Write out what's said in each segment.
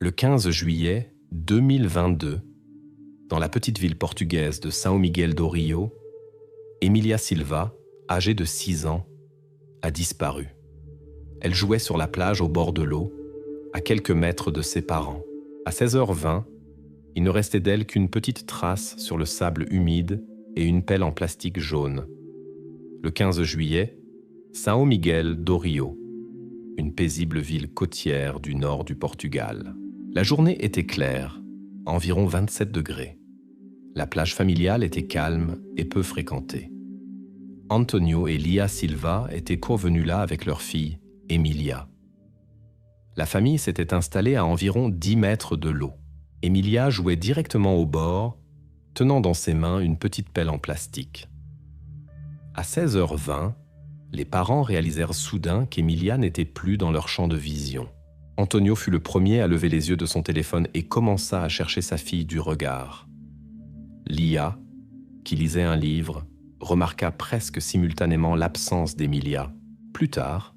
Le 15 juillet 2022, dans la petite ville portugaise de São Miguel do Rio, Emília Silva, âgée de 6 ans, a disparu. Elle jouait sur la plage au bord de l'eau, à quelques mètres de ses parents. À 16h20, il ne restait d'elle qu'une petite trace sur le sable humide et une pelle en plastique jaune. Le 15 juillet, São Miguel do Rio, une paisible ville côtière du nord du Portugal. La journée était claire, environ 27 degrés. La plage familiale était calme et peu fréquentée. Antonio et Lia Silva étaient convenus là avec leur fille, Emília. La famille s'était installée à environ 10 mètres de l'eau. Emília jouait directement au bord, tenant dans ses mains une petite pelle en plastique. À 16h20, les parents réalisèrent soudain qu'Emília n'était plus dans leur champ de vision. Antonio fut le premier à lever les yeux de son téléphone et commença à chercher sa fille du regard. Lia, qui lisait un livre, remarqua presque simultanément l'absence d'Emília. Plus tard,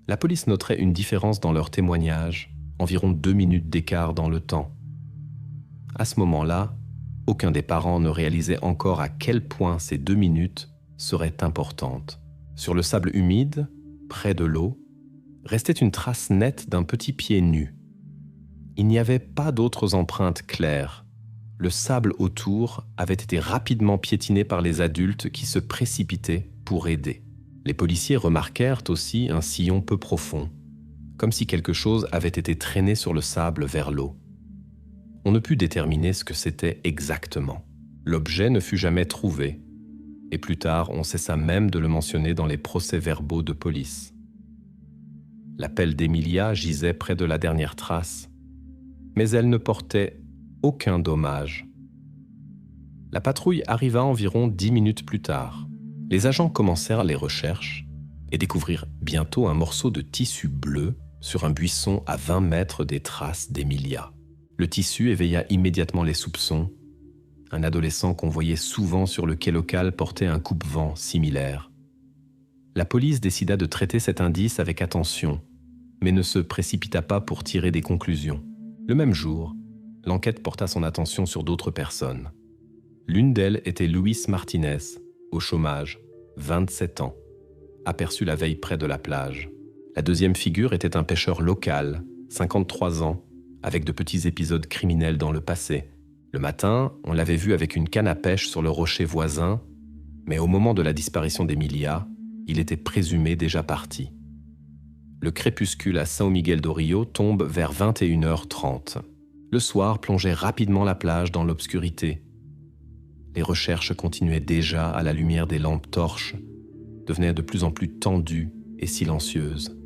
la police noterait une différence dans leur témoignage, environ 2 minutes d'écart dans le temps. À ce moment-là, aucun des parents ne réalisait encore à quel point ces 2 minutes seraient importantes. Sur le sable humide, près de l'eau, restait une trace nette d'un petit pied nu. Il n'y avait pas d'autres empreintes claires. Le sable autour avait été rapidement piétiné par les adultes qui se précipitaient pour aider. Les policiers remarquèrent aussi un sillon peu profond, comme si quelque chose avait été traîné sur le sable vers l'eau. On ne put déterminer ce que c'était exactement. L'objet ne fut jamais trouvé, et plus tard on cessa même de le mentionner dans les procès-verbaux de police. La pelle d'Emília gisait près de la dernière trace, mais elle ne portait aucun dommage. La patrouille arriva environ 10 minutes plus tard. Les agents commencèrent les recherches et découvrirent bientôt un morceau de tissu bleu sur un buisson à 20 mètres des traces d'Emília. Le tissu éveilla immédiatement les soupçons. Un adolescent qu'on voyait souvent sur le quai local portait un coupe-vent similaire. La police décida de traiter cet indice avec attention, mais ne se précipita pas pour tirer des conclusions. Le même jour, l'enquête porta son attention sur d'autres personnes. L'une d'elles était Luis Martinez, au chômage, 27 ans, aperçu la veille près de la plage. La deuxième figure était un pêcheur local, 53 ans, avec de petits épisodes criminels dans le passé. Le matin, on l'avait vu avec une canne à pêche sur le rocher voisin, mais au moment de la disparition d'Emília, il était présumé déjà parti. Le crépuscule à São Miguel do Rio tombe vers 21h30. Le soir plongeait rapidement la plage dans l'obscurité. Les recherches continuaient déjà à la lumière des lampes torches, devenaient de plus en plus tendues et silencieuses.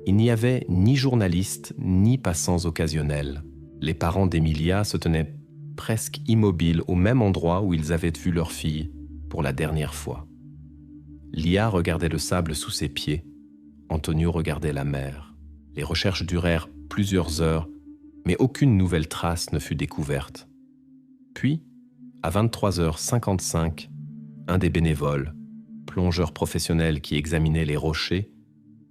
Il n'y avait ni journalistes ni passants occasionnels. Les parents d'Emília se tenaient presque immobiles au même endroit où ils avaient vu leur fille pour la dernière fois. Lia regardait le sable sous ses pieds. Antonio regardait la mer. Les recherches durèrent plusieurs heures, mais aucune nouvelle trace ne fut découverte. Puis, à 23h55, un des bénévoles, plongeur professionnel qui examinait les rochers,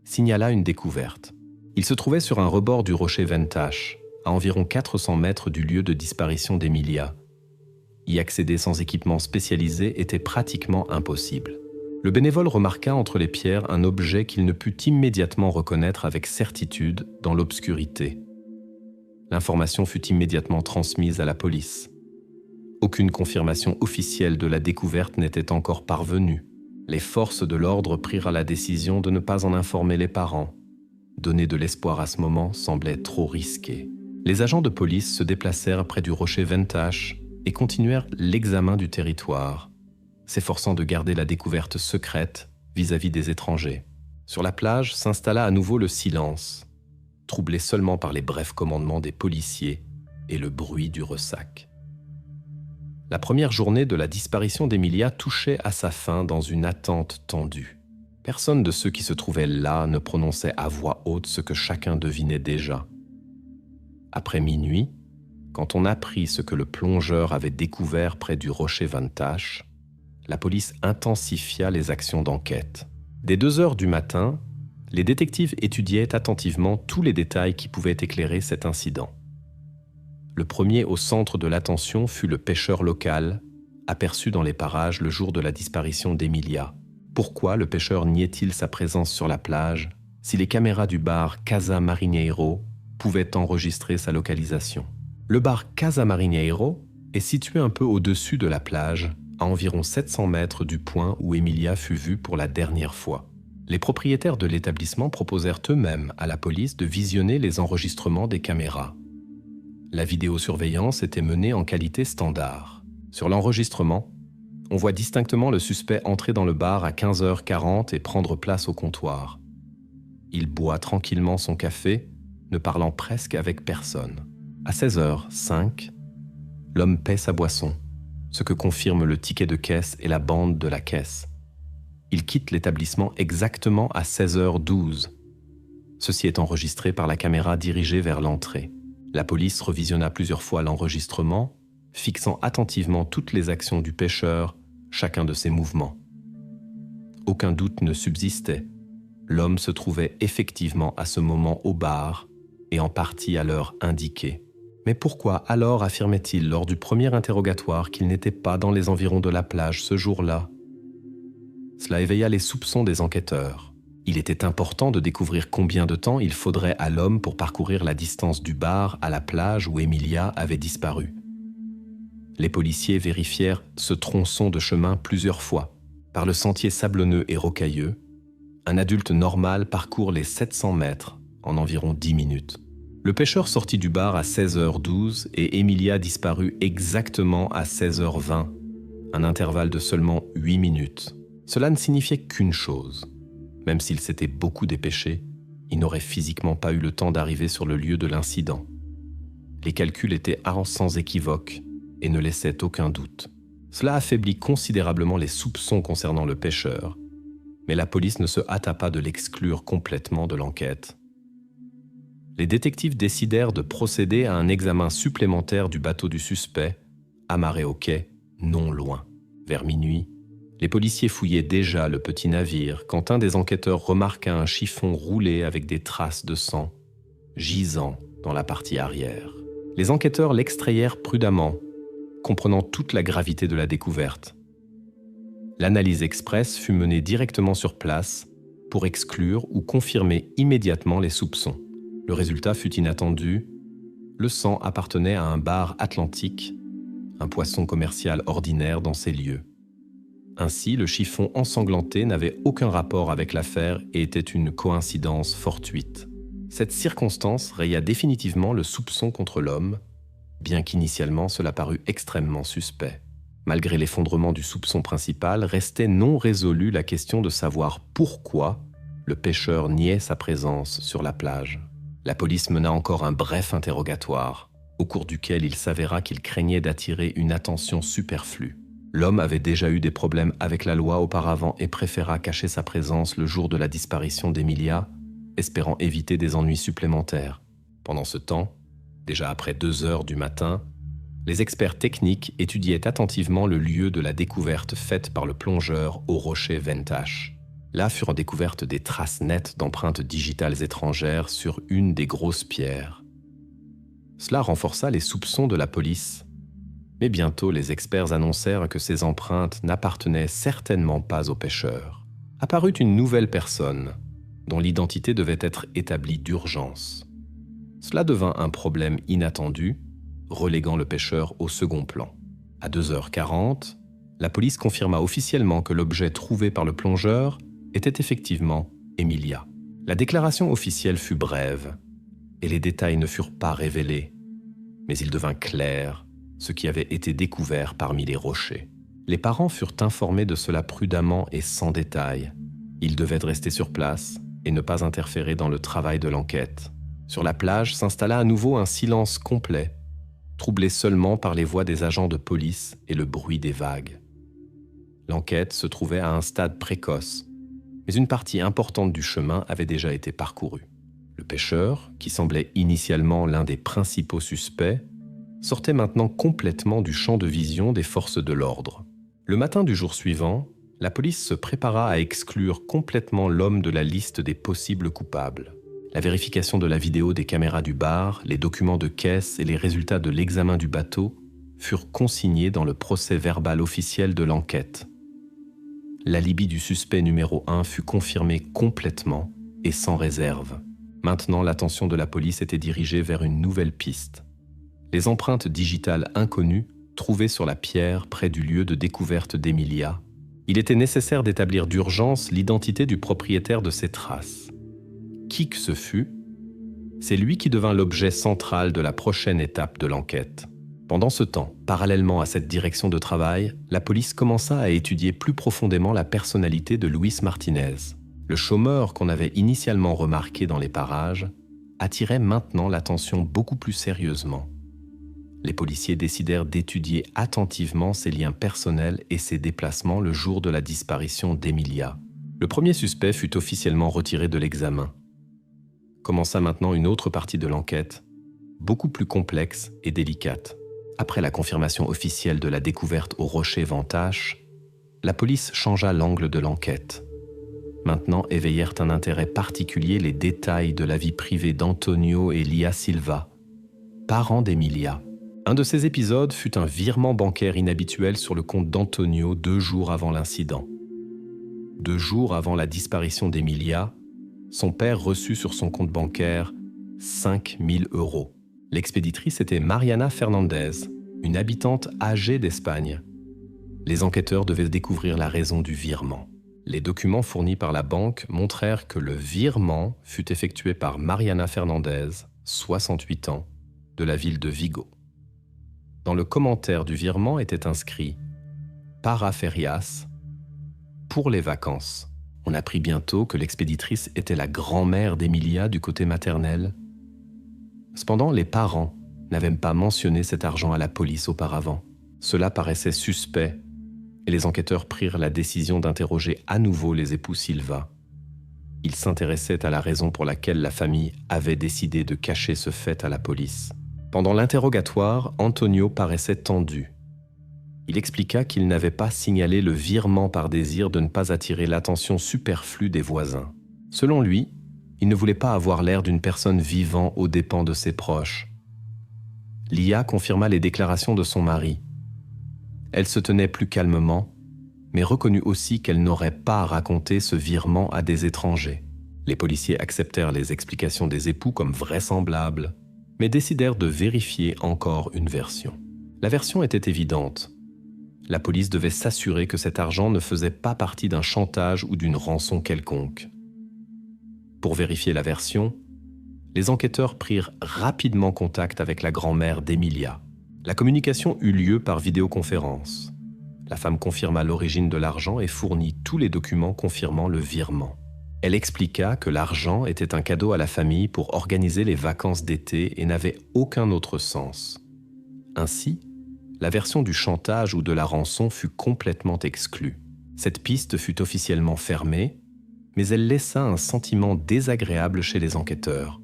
signala une découverte. Il se trouvait sur un rebord du rocher Ventache, à environ 400 mètres du lieu de disparition d'Emília. Y accéder sans équipement spécialisé était pratiquement impossible. Le bénévole remarqua entre les pierres un objet qu'il ne put immédiatement reconnaître avec certitude dans l'obscurité. L'information fut immédiatement transmise à la police. Aucune confirmation officielle de la découverte n'était encore parvenue. Les forces de l'ordre prirent la décision de ne pas en informer les parents. Donner de l'espoir à ce moment semblait trop risqué. Les agents de police se déplacèrent près du rocher Ventache et continuèrent l'examen du territoire, s'efforçant de garder la découverte secrète vis-à-vis des étrangers. Sur la plage s'installa à nouveau le silence, troublé seulement par les brefs commandements des policiers et le bruit du ressac. La première journée de la disparition d'Emília touchait à sa fin dans une attente tendue. Personne de ceux qui se trouvaient là ne prononçait à voix haute ce que chacun devinait déjà. Après minuit, quand on apprit ce que le plongeur avait découvert près du rocher Ventache, la police intensifia les actions d'enquête. Dès 2h du matin, les détectives étudiaient attentivement tous les détails qui pouvaient éclairer cet incident. Le premier au centre de l'attention fut le pêcheur local, aperçu dans les parages le jour de la disparition d'Emilia. Pourquoi le pêcheur niait-il sa présence sur la plage si les caméras du bar Casa Marinheiro pouvaient enregistrer sa localisation? Le bar Casa Marinheiro est situé un peu au-dessus de la plage, à environ 700 mètres du point où Emilia fut vue pour la dernière fois. Les propriétaires de l'établissement proposèrent eux-mêmes à la police de visionner les enregistrements des caméras. La vidéosurveillance était menée en qualité standard. Sur l'enregistrement, on voit distinctement le suspect entrer dans le bar à 15h40 et prendre place au comptoir. Il boit tranquillement son café, ne parlant presque avec personne. À 16h05, l'homme paie sa boisson, ce que confirme le ticket de caisse et la bande de la caisse. Il quitte l'établissement exactement à 16h12. Ceci est enregistré par la caméra dirigée vers l'entrée. La police revisionna plusieurs fois l'enregistrement, fixant attentivement toutes les actions du pêcheur, chacun de ses mouvements. Aucun doute ne subsistait. L'homme se trouvait effectivement à ce moment au bar et en partie à l'heure indiquée. Mais pourquoi alors affirmait-il lors du premier interrogatoire qu'il n'était pas dans les environs de la plage ce jour-là? Cela éveilla les soupçons des enquêteurs. Il était important de découvrir combien de temps il faudrait à l'homme pour parcourir la distance du bar à la plage où Emilia avait disparu. Les policiers vérifièrent ce tronçon de chemin plusieurs fois. Par le sentier sablonneux et rocailleux, un adulte normal parcourt les 700 mètres en environ 10 minutes. Le pêcheur sortit du bar à 16h12 et Emilia disparut exactement à 16h20, un intervalle de seulement 8 minutes. Cela ne signifiait qu'une chose. Même s'il s'était beaucoup dépêché, il n'aurait physiquement pas eu le temps d'arriver sur le lieu de l'incident. Les calculs étaient sans équivoque et ne laissaient aucun doute. Cela affaiblit considérablement les soupçons concernant le pêcheur, mais la police ne se hâta pas de l'exclure complètement de l'enquête. Les détectives décidèrent de procéder à un examen supplémentaire du bateau du suspect, amarré au quai, non loin. Vers minuit, les policiers fouillaient déjà le petit navire quand un des enquêteurs remarqua un chiffon roulé avec des traces de sang, gisant dans la partie arrière. Les enquêteurs l'extrayèrent prudemment, comprenant toute la gravité de la découverte. L'analyse express fut menée directement sur place pour exclure ou confirmer immédiatement les soupçons. Le résultat fut inattendu. Le sang appartenait à un bar atlantique, un poisson commercial ordinaire dans ces lieux. Ainsi, le chiffon ensanglanté n'avait aucun rapport avec l'affaire et était une coïncidence fortuite. Cette circonstance raya définitivement le soupçon contre l'homme, bien qu'initialement cela parut extrêmement suspect. Malgré l'effondrement du soupçon principal, restait non résolue la question de savoir pourquoi le pêcheur niait sa présence sur la plage. La police mena encore un bref interrogatoire, au cours duquel il s'avéra qu'il craignait d'attirer une attention superflue. L'homme avait déjà eu des problèmes avec la loi auparavant et préféra cacher sa présence le jour de la disparition d'Emilia, espérant éviter des ennuis supplémentaires. Pendant ce temps, déjà après 2 heures du matin, les experts techniques étudiaient attentivement le lieu de la découverte faite par le plongeur au rocher Ventache. Là furent découvertes des traces nettes d'empreintes digitales étrangères sur une des grosses pierres. Cela renforça les soupçons de la police, mais bientôt les experts annoncèrent que ces empreintes n'appartenaient certainement pas au pêcheur. Apparut une nouvelle personne, dont l'identité devait être établie d'urgence. Cela devint un problème inattendu, reléguant le pêcheur au second plan. À 2h40, la police confirma officiellement que l'objet trouvé par le plongeur était effectivement Emilia. La déclaration officielle fut brève, et les détails ne furent pas révélés, mais il devint clair ce qui avait été découvert parmi les rochers. Les parents furent informés de cela prudemment et sans détail. Ils devaient rester sur place et ne pas interférer dans le travail de l'enquête. Sur la plage s'installa à nouveau un silence complet, troublé seulement par les voix des agents de police et le bruit des vagues. L'enquête se trouvait à un stade précoce, mais une partie importante du chemin avait déjà été parcourue. Le pêcheur, qui semblait initialement l'un des principaux suspects, sortait maintenant complètement du champ de vision des forces de l'ordre. Le matin du jour suivant, la police se prépara à exclure complètement l'homme de la liste des possibles coupables. La vérification de la vidéo des caméras du bar, les documents de caisse et les résultats de l'examen du bateau furent consignés dans le procès-verbal officiel de l'enquête. L'alibi du suspect numéro 1 fut confirmé complètement et sans réserve. Maintenant, l'attention de la police était dirigée vers une nouvelle piste. Les empreintes digitales inconnues trouvées sur la pierre près du lieu de découverte d'Emilia. Il était nécessaire d'établir d'urgence l'identité du propriétaire de ces traces. Qui que ce fût, c'est lui qui devint l'objet central de la prochaine étape de l'enquête. Pendant ce temps, parallèlement à cette direction de travail, la police commença à étudier plus profondément la personnalité de Luis Martinez. Le chômeur qu'on avait initialement remarqué dans les parages attirait maintenant l'attention beaucoup plus sérieusement. Les policiers décidèrent d'étudier attentivement ses liens personnels et ses déplacements le jour de la disparition d'Emilia. Le premier suspect fut officiellement retiré de l'examen. Commença maintenant une autre partie de l'enquête, beaucoup plus complexe et délicate. Après la confirmation officielle de la découverte au rocher Vantache, la police changea l'angle de l'enquête. Maintenant éveillèrent un intérêt particulier les détails de la vie privée d'Antonio et Lia Silva, parents d'Emilia. Un de ces épisodes fut un virement bancaire inhabituel sur le compte d'Antonio 2 jours avant l'incident. 2 jours avant la disparition d'Emilia, son père reçut sur son compte bancaire 5 000 €. L'expéditrice était Mariana Fernandez, une habitante âgée d'Espagne. Les enquêteurs devaient découvrir la raison du virement. Les documents fournis par la banque montrèrent que le virement fut effectué par Mariana Fernandez, 68 ans, de la ville de Vigo. Dans le commentaire du virement était inscrit « Para ferias » pour les vacances. On apprit bientôt que l'expéditrice était la grand-mère d'Emilia du côté maternel. Cependant, les parents n'avaient pas mentionné cet argent à la police auparavant. Cela paraissait suspect et les enquêteurs prirent la décision d'interroger à nouveau les époux Silva. Ils s'intéressaient à la raison pour laquelle la famille avait décidé de cacher ce fait à la police. Pendant l'interrogatoire, Antonio paraissait tendu. Il expliqua qu'il n'avait pas signalé le virement par désir de ne pas attirer l'attention superflue des voisins. Selon lui, il ne voulait pas avoir l'air d'une personne vivant aux dépens de ses proches. Lia confirma les déclarations de son mari. Elle se tenait plus calmement, mais reconnut aussi qu'elle n'aurait pas raconté ce virement à des étrangers. Les policiers acceptèrent les explications des époux comme vraisemblables, mais décidèrent de vérifier encore une version. La version était évidente. La police devait s'assurer que cet argent ne faisait pas partie d'un chantage ou d'une rançon quelconque. Pour vérifier la version, les enquêteurs prirent rapidement contact avec la grand-mère d'Emilia. La communication eut lieu par vidéoconférence. La femme confirma l'origine de l'argent et fournit tous les documents confirmant le virement. Elle expliqua que l'argent était un cadeau à la famille pour organiser les vacances d'été et n'avait aucun autre sens. Ainsi, la version du chantage ou de la rançon fut complètement exclue. Cette piste fut officiellement fermée, mais elle laissa un sentiment désagréable chez les enquêteurs.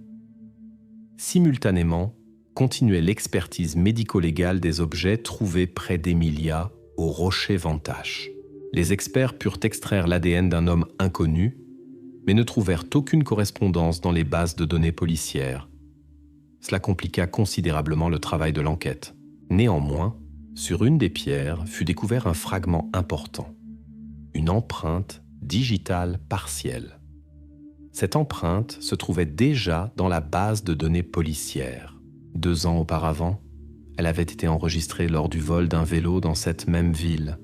Simultanément, continuait l'expertise médico-légale des objets trouvés près d'Emilia au rocher Vantache. Les experts purent extraire l'ADN d'un homme inconnu, mais ne trouvèrent aucune correspondance dans les bases de données policières. Cela compliqua considérablement le travail de l'enquête. Néanmoins, sur une des pierres fut découvert un fragment important, une empreinte digitale partielle. Cette empreinte se trouvait déjà dans la base de données policière. 2 ans auparavant, elle avait été enregistrée lors du vol d'un vélo dans cette même ville.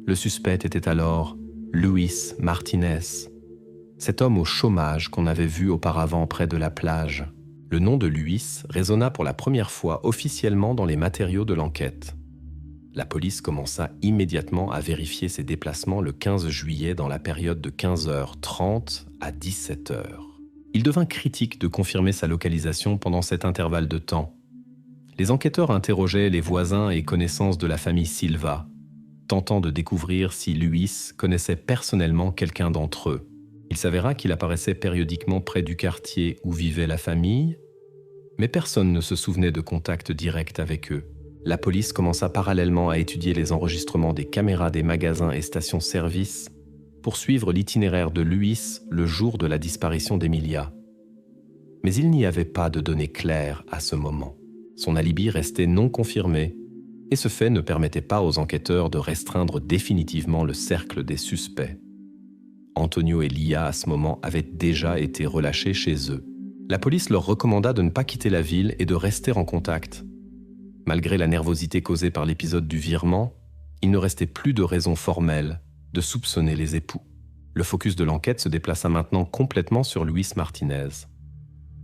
Le suspect était alors Luis Martinez, cet homme au chômage qu'on avait vu auparavant près de la plage. Le nom de Luis résonna pour la première fois officiellement dans les matériaux de l'enquête. La police commença immédiatement à vérifier ses déplacements le 15 juillet dans la période de 15h30 à 17h. Il devint critique de confirmer sa localisation pendant cet intervalle de temps. Les enquêteurs interrogeaient les voisins et connaissances de la famille Silva, tentant de découvrir si Luis connaissait personnellement quelqu'un d'entre eux. Il s'avéra qu'il apparaissait périodiquement près du quartier où vivait la famille, mais personne ne se souvenait de contact direct avec eux. La police commença parallèlement à étudier les enregistrements des caméras des magasins et stations-service pour suivre l'itinéraire de Luis le jour de la disparition d'Emilia. Mais il n'y avait pas de données claires à ce moment. Son alibi restait non confirmé, et ce fait ne permettait pas aux enquêteurs de restreindre définitivement le cercle des suspects. Antonio et Lia, à ce moment, avaient déjà été relâchés chez eux. La police leur recommanda de ne pas quitter la ville et de rester en contact. Malgré la nervosité causée par l'épisode du virement, il ne restait plus de raison formelle de soupçonner les époux. Le focus de l'enquête se déplaça maintenant complètement sur Luis Martinez.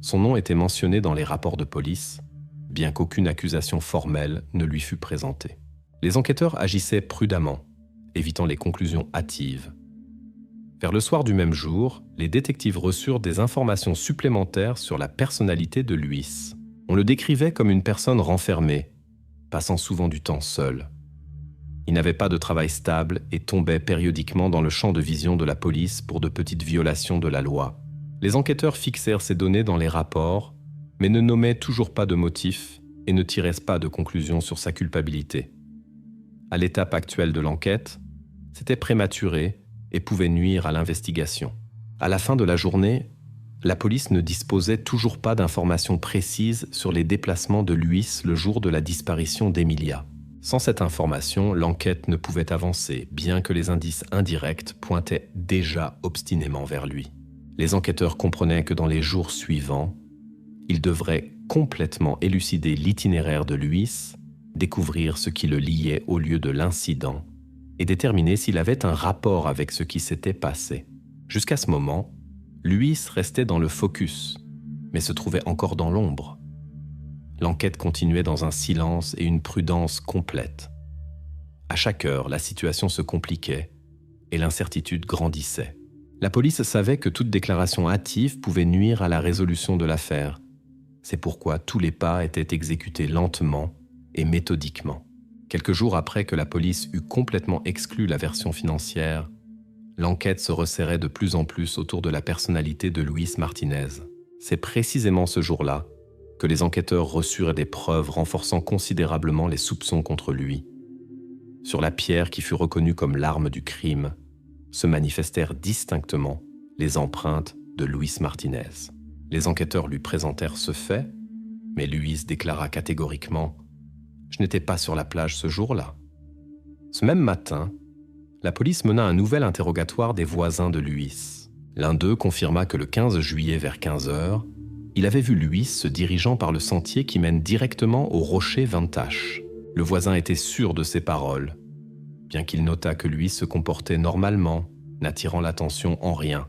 Son nom était mentionné dans les rapports de police, bien qu'aucune accusation formelle ne lui fût présentée. Les enquêteurs agissaient prudemment, évitant les conclusions hâtives. Vers le soir du même jour, les détectives reçurent des informations supplémentaires sur la personnalité de Luis. On le décrivait comme une personne renfermée, passant souvent du temps seul. Il n'avait pas de travail stable et tombait périodiquement dans le champ de vision de la police pour de petites violations de la loi. Les enquêteurs fixèrent ces données dans les rapports, mais ne nommaient toujours pas de motif et ne tiraient pas de conclusion sur sa culpabilité. À l'étape actuelle de l'enquête, c'était prématuré et pouvait nuire à l'investigation. À la fin de la journée, la police ne disposait toujours pas d'informations précises sur les déplacements de Luis le jour de la disparition d'Emilia. Sans cette information, l'enquête ne pouvait avancer, bien que les indices indirects pointaient déjà obstinément vers lui. Les enquêteurs comprenaient que dans les jours suivants, ils devraient complètement élucider l'itinéraire de Luis, découvrir ce qui le liait au lieu de l'incident et déterminer s'il avait un rapport avec ce qui s'était passé. Jusqu'à ce moment, Luis restait dans le focus, mais se trouvait encore dans l'ombre. L'enquête continuait dans un silence et une prudence complète. À chaque heure, la situation se compliquait et l'incertitude grandissait. La police savait que toute déclaration hâtive pouvait nuire à la résolution de l'affaire. C'est pourquoi tous les pas étaient exécutés lentement et méthodiquement. Quelques jours après que la police eut complètement exclu la version financière, l'enquête se resserrait de plus en plus autour de la personnalité de Luis Martinez. C'est précisément ce jour-là que les enquêteurs reçurent des preuves renforçant considérablement les soupçons contre lui. Sur la pierre qui fut reconnue comme l'arme du crime, se manifestèrent distinctement les empreintes de Luis Martinez. Les enquêteurs lui présentèrent ce fait, mais Luis déclara catégoriquement « Je n'étais pas sur la plage ce jour-là ». Ce même matin, la police mena un nouvel interrogatoire des voisins de Luis. L'un d'eux confirma que le 15 juillet vers 15 heures, il avait vu Luis se dirigeant par le sentier qui mène directement au rocher Vantache. Le voisin était sûr de ses paroles, bien qu'il nota que Luis se comportait normalement, n'attirant l'attention en rien.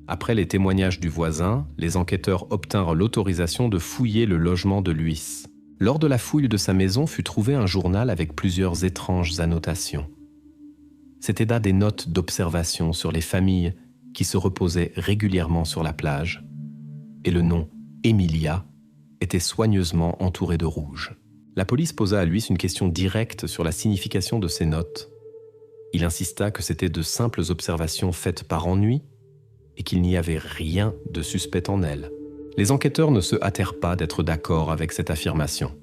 Après les témoignages du voisin, les enquêteurs obtinrent l'autorisation de fouiller le logement de Luis. Lors de la fouille de sa maison fut trouvé un journal avec plusieurs étranges annotations. C'étaient là des notes d'observation sur les familles qui se reposaient régulièrement sur la plage, et le nom Emilia était soigneusement entouré de rouge. La police posa à Luis une question directe sur la signification de ces notes. Il insista que c'étaient de simples observations faites par ennui et qu'il n'y avait rien de suspect en elles. Les enquêteurs ne se hâtèrent pas d'être d'accord avec cette affirmation.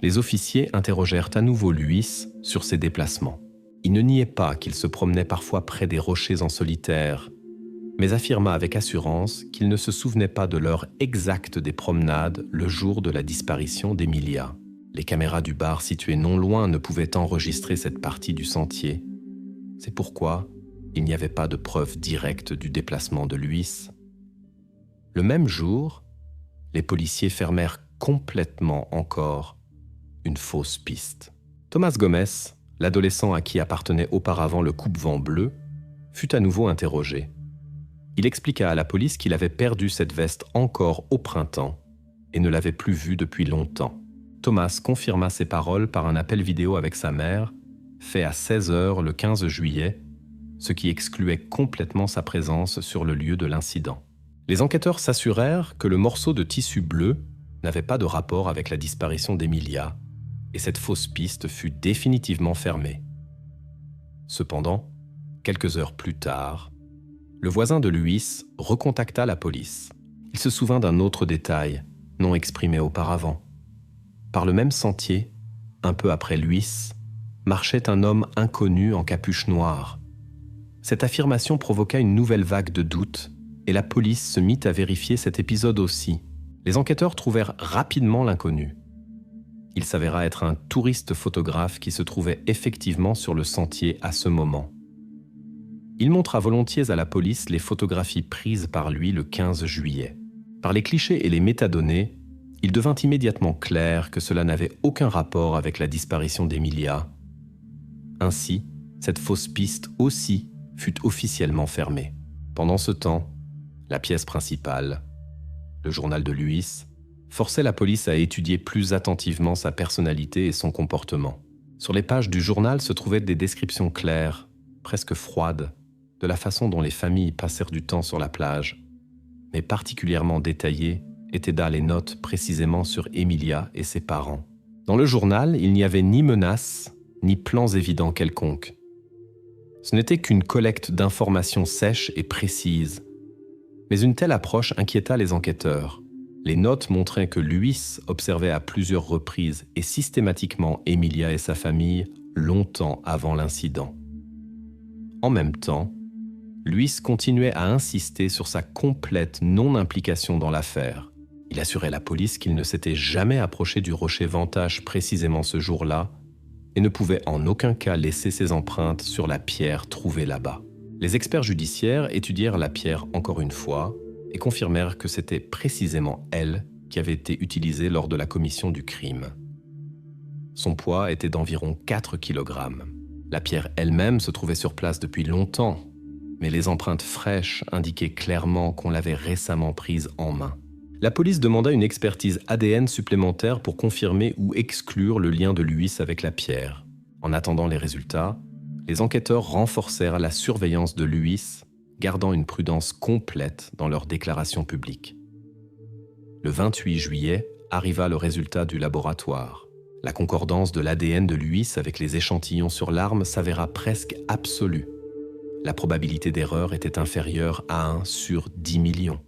Les officiers interrogèrent à nouveau Luis sur ses déplacements. Il ne niait pas qu'il se promenait parfois près des rochers en solitaire, mais affirma avec assurance qu'il ne se souvenait pas de l'heure exacte des promenades le jour de la disparition d'Emilia. Les caméras du bar situé non loin ne pouvaient enregistrer cette partie du sentier. C'est pourquoi il n'y avait pas de preuve directe du déplacement de Luis. Le même jour, les policiers fermèrent complètement encore une fausse piste. Thomas Gomez, l'adolescent à qui appartenait auparavant le coupe-vent bleu, fut à nouveau interrogé. Il expliqua à la police qu'il avait perdu cette veste encore au printemps et ne l'avait plus vue depuis longtemps. Thomas confirma ses paroles par un appel vidéo avec sa mère, fait à 16 h le 15 juillet, ce qui excluait complètement sa présence sur le lieu de l'incident. Les enquêteurs s'assurèrent que le morceau de tissu bleu n'avait pas de rapport avec la disparition d'Emilia, et cette fausse piste fut définitivement fermée. Cependant, quelques heures plus tard, le voisin de Luis recontacta la police. Il se souvint d'un autre détail, non exprimé auparavant. Par le même sentier, un peu après Luis, marchait un homme inconnu en capuche noire. Cette affirmation provoqua une nouvelle vague de doute et la police se mit à vérifier cet épisode aussi. Les enquêteurs trouvèrent rapidement l'inconnu. Il s'avéra être un touriste photographe qui se trouvait effectivement sur le sentier à ce moment. Il montra volontiers à la police les photographies prises par lui le 15 juillet. Par les clichés et les métadonnées, il devint immédiatement clair que cela n'avait aucun rapport avec la disparition d'Emilia. Ainsi, cette fausse piste aussi fut officiellement fermée. Pendant ce temps, la pièce principale, le journal de Lewis, forçait la police à étudier plus attentivement sa personnalité et son comportement. Sur les pages du journal se trouvaient des descriptions claires, presque froides, de la façon dont les familles passèrent du temps sur la plage, mais particulièrement détaillées étaient là les notes précisément sur Emilia et ses parents. Dans le journal, il n'y avait ni menaces, ni plans évidents quelconques. Ce n'était qu'une collecte d'informations sèches et précises. Mais une telle approche inquiéta les enquêteurs. Les notes montraient que Lewis observait à plusieurs reprises et systématiquement Emilia et sa famille longtemps avant l'incident. En même temps, Lewis continuait à insister sur sa complète non-implication dans l'affaire. Il assurait la police qu'il ne s'était jamais approché du rocher Vantage précisément ce jour-là et ne pouvait en aucun cas laisser ses empreintes sur la pierre trouvée là-bas. Les experts judiciaires étudièrent la pierre encore une fois et confirmèrent que c'était précisément elle qui avait été utilisée lors de la commission du crime. Son poids était d'environ 4 kg. La pierre elle-même se trouvait sur place depuis longtemps, mais les empreintes fraîches indiquaient clairement qu'on l'avait récemment prise en main. La police demanda une expertise ADN supplémentaire pour confirmer ou exclure le lien de Lewis avec la pierre. En attendant les résultats, les enquêteurs renforcèrent la surveillance de Lewis, gardant une prudence complète dans leurs déclarations publiques. Le 28 juillet arriva le résultat du laboratoire. La concordance de l'ADN de Lewis avec les échantillons sur l'arme s'avéra presque absolue. La probabilité d'erreur était inférieure à 1 sur 10 millions.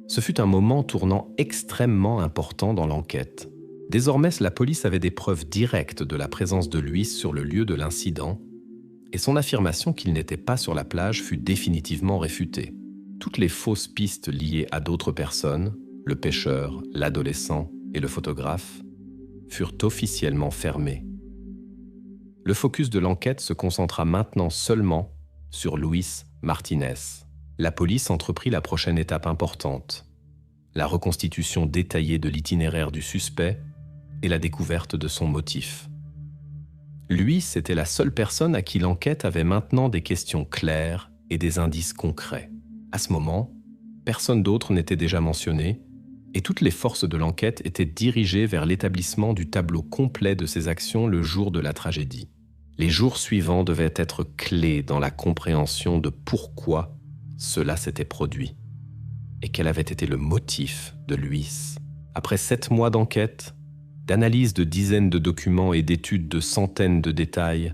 Ce fut un moment tournant extrêmement important dans l'enquête. Désormais, la police avait des preuves directes de la présence de Lewis sur le lieu de l'incident, et son affirmation qu'il n'était pas sur la plage fut définitivement réfutée. Toutes les fausses pistes liées à d'autres personnes, le pêcheur, l'adolescent et le photographe, furent officiellement fermées. Le focus de l'enquête se concentra maintenant seulement sur Luis Martinez. La police entreprit la prochaine étape importante, la reconstitution détaillée de l'itinéraire du suspect et la découverte de son motif. Luis était la seule personne à qui l'enquête avait maintenant des questions claires et des indices concrets. À ce moment, personne d'autre n'était déjà mentionné et toutes les forces de l'enquête étaient dirigées vers l'établissement du tableau complet de ses actions le jour de la tragédie. Les jours suivants devaient être clés dans la compréhension de pourquoi cela s'était produit et quel avait été le motif de Luis. Après 7 mois d'enquête, d'analyse de dizaines de documents et d'études de centaines de détails,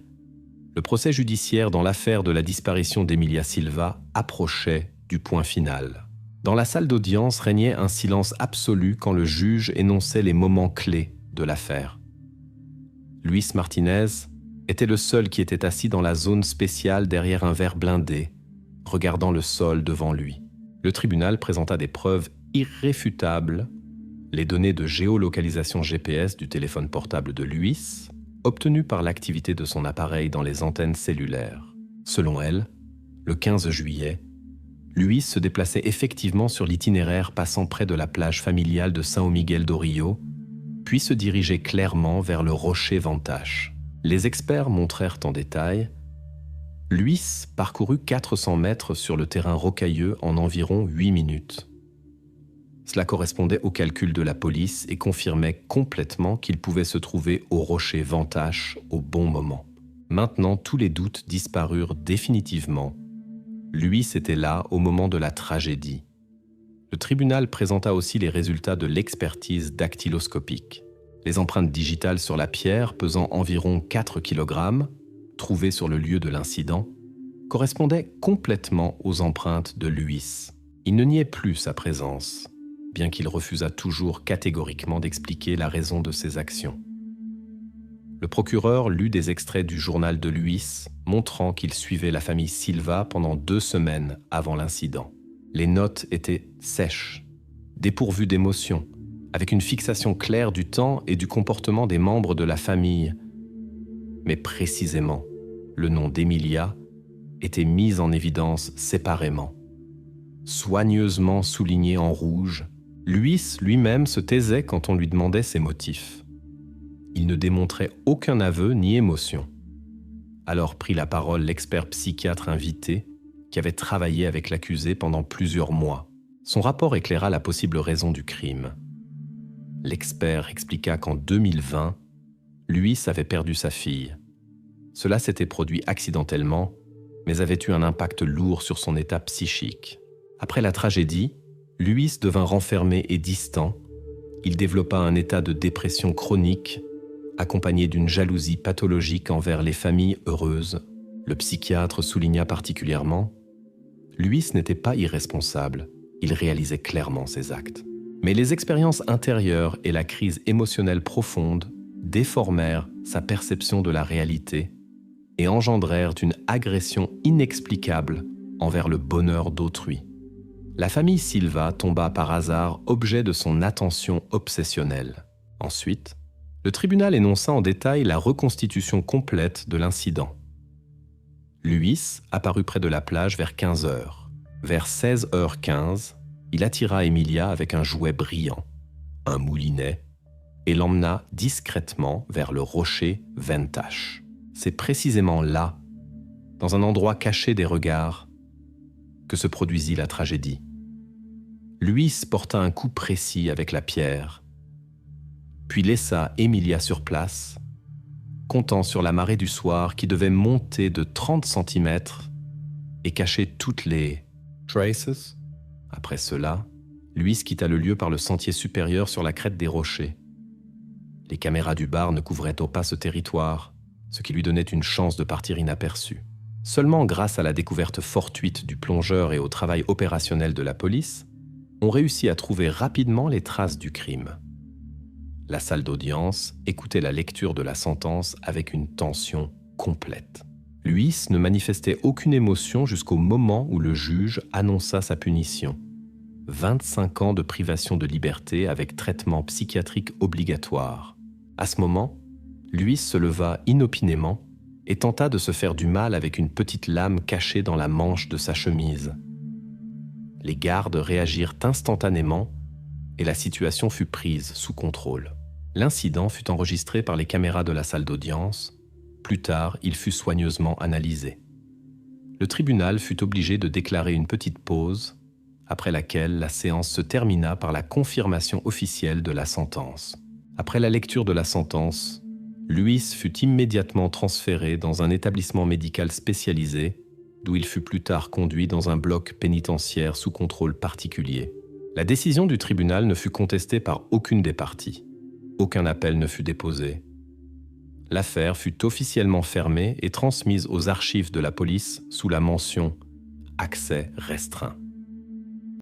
le procès judiciaire dans l'affaire de la disparition d'Emilia Silva approchait du point final. Dans la salle d'audience régnait un silence absolu quand le juge énonçait les moments clés de l'affaire. Luis Martinez était le seul qui était assis dans la zone spéciale derrière un verre blindé, regardant le sol devant lui. Le tribunal présenta des preuves irréfutables, les données de géolocalisation GPS du téléphone portable de Luis, obtenues par l'activité de son appareil dans les antennes cellulaires. Selon elle, le 15 juillet, Luis se déplaçait effectivement sur l'itinéraire passant près de la plage familiale de São Miguel do Rio, puis se dirigeait clairement vers le rocher Vantage. Les experts montrèrent en détail. Luis parcourut 400 mètres sur le terrain rocailleux en environ 8 minutes. Cela correspondait au calcul de la police et confirmait complètement qu'il pouvait se trouver au rocher Vantage au bon moment. Maintenant, tous les doutes disparurent définitivement. Luis était là au moment de la tragédie. Le tribunal présenta aussi les résultats de l'expertise dactyloscopique. Les empreintes digitales sur la pierre, pesant environ 4 kg, trouvées sur le lieu de l'incident, correspondaient complètement aux empreintes de Luis. Il ne niait plus sa présence, bien qu'il refusât toujours catégoriquement d'expliquer la raison de ses actions. Le procureur lut des extraits du journal de Luis, montrant qu'il suivait la famille Silva pendant 2 semaines avant l'incident. Les notes étaient sèches, dépourvues d'émotion, avec une fixation claire du temps et du comportement des membres de la famille. Mais précisément, le nom d'Emilia était mis en évidence séparément. Soigneusement souligné en rouge, Luis lui-même se taisait quand on lui demandait ses motifs. Il ne démontrait aucun aveu ni émotion. Alors prit la parole l'expert psychiatre invité qui avait travaillé avec l'accusé pendant plusieurs mois. Son rapport éclaira la possible raison du crime. L'expert expliqua qu'en 2020, Luis avait perdu sa fille. Cela s'était produit accidentellement, mais avait eu un impact lourd sur son état psychique. Après la tragédie, Luis devint renfermé et distant. Il développa un état de dépression chronique, accompagné d'une jalousie pathologique envers les familles heureuses. Le psychiatre souligna particulièrement « Luis n'était pas irresponsable, il réalisait clairement ses actes. Mais les expériences intérieures et la crise émotionnelle profonde déformèrent sa perception de la réalité et engendrèrent une agression inexplicable envers le bonheur d'autrui. La famille Silva tomba par hasard objet de son attention obsessionnelle. Ensuite, le tribunal énonça en détail la reconstitution complète de l'incident. Luis apparut près de la plage vers 15 h. Vers 16h15, il attira Emilia avec un jouet brillant, un moulinet, et l'emmena discrètement vers le rocher Ventache. C'est précisément là, dans un endroit caché des regards, que se produisit la tragédie. Luis porta un coup précis avec la pierre, puis laissa Emilia sur place, comptant sur la marée du soir qui devait monter de 30 cm et cacher toutes les traces. Après cela, Luis quitta le lieu par le sentier supérieur sur la crête des rochers. Les caméras du bar ne couvraient pas ce territoire, ce qui lui donnait une chance de partir inaperçu. Seulement grâce à la découverte fortuite du plongeur et au travail opérationnel de la police, on réussit à trouver rapidement les traces du crime. La salle d'audience écoutait la lecture de la sentence avec une tension complète. Luis ne manifestait aucune émotion jusqu'au moment où le juge annonça sa punition. 25 ans de privation de liberté avec traitement psychiatrique obligatoire. À ce moment, Luis se leva inopinément et tenta de se faire du mal avec une petite lame cachée dans la manche de sa chemise. Les gardes réagirent instantanément et la situation fut prise sous contrôle. L'incident fut enregistré par les caméras de la salle d'audience. Plus tard, il fut soigneusement analysé. Le tribunal fut obligé de déclarer une petite pause, après laquelle la séance se termina par la confirmation officielle de la sentence. Après la lecture de la sentence, Luis fut immédiatement transféré dans un établissement médical spécialisé, d'où il fut plus tard conduit dans un bloc pénitentiaire sous contrôle particulier. La décision du tribunal ne fut contestée par aucune des parties. Aucun appel ne fut déposé. L'affaire fut officiellement fermée et transmise aux archives de la police sous la mention « Accès restreint ».